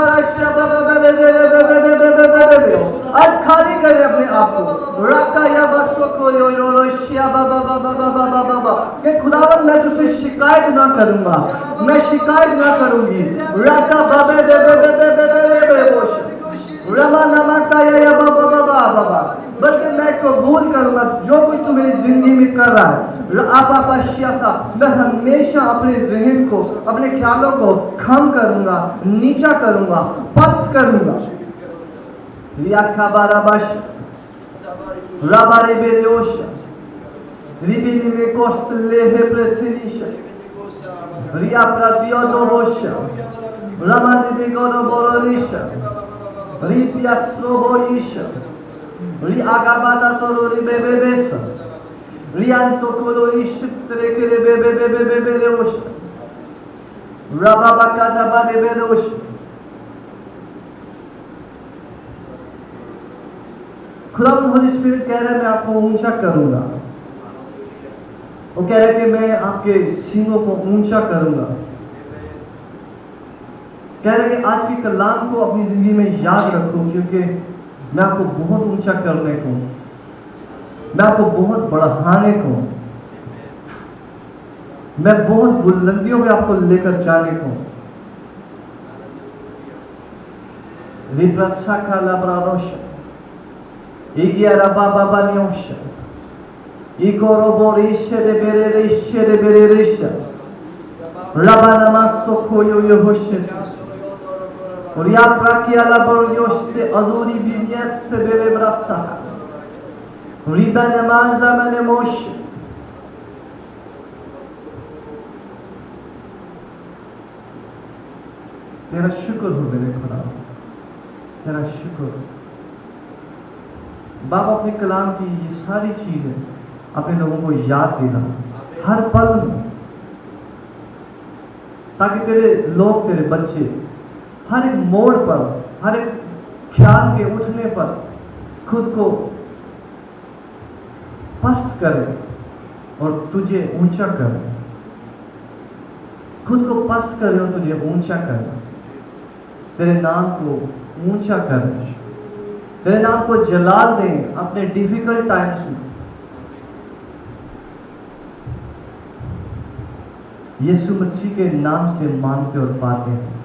आज खाली करें अपने आप को। रका या बसो को यो शिया बाबा बाबा बाबा बाबा कि खुदावंद मैं तुझसे शिकायत ना करूंगा, मैं शिकायत ना करूंगी। रका बाबे दे दे दे दे दे दे दे रमा नमस्ता या बाबा बाबा बाबा बल्कि मैं कबूल करूंगा जो कुछ तू मेरी जिंदगी में कर रहा है। आपा शियासा मैं हमेशा अपने जहन को, अपने ख्यालों को कम करूंगा, नीचा करूंगा, पस्त करूंगा। लिया खबारा बश रबारे बेरोश रिबिनी में कोस्ले है प्रेसिनिश रिया प्रातियो दो होश रमा दिदी गोरो बोरोनिश रिपिया स्लोबोइश रि आगाबादा सोरोरी बेबे बेस रियांतो कोलोइश त्रेकेरे बेबे बेबे बेबे रेओश रबाबा कादाबा दे बेरोश। खुदावंद होली स्पिरिट कह रहा है मैं आपको ऊंचा करूंगा। वो कह रहा है कि मैं आपके सीनों को ऊंचा करूंगा। कह रहे कि आज के कलाम को अपनी जिंदगी में याद रखो क्योंकि मैं आपको बहुत ऊंचा करने को, मैं आपको बहुत बढ़ाने को, मैं बहुत बुलंदियों में आपको लेकर जाने को। रिप्रसा का लाब्रारोश इगिया रबा बाबा नियोश इकोरो बोरिश रे बेरे रिश रबा नमास्तो कोयो यो होश और याद प्राकिया लाबोरियोश ते अजूरी बिनियस से बेरे ब्रास्ता रिबा नमाज़ा मैंने मोश तेरा शुक्र हो मेरे खुदा, तेरा शुक्र। बाप अपने कलाम की ये सारी चीजें अपने लोगों को याद देना हर पल में, ताकि तेरे लोग, तेरे बच्चे हर एक मोड़ पर, हर एक ख्याल के उठने पर खुद को पस्त करे और तुझे ऊंचा करे, खुद को पस्त करे और तुझे ऊंचा करे, तेरे नाम को ऊंचा करे, तेरे नाम को जलाल दें अपने डिफिकल्ट टाइम्स में। यीशु मसीह के नाम से मांगते और पाते हैं।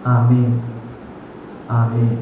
आमीन, आमीन।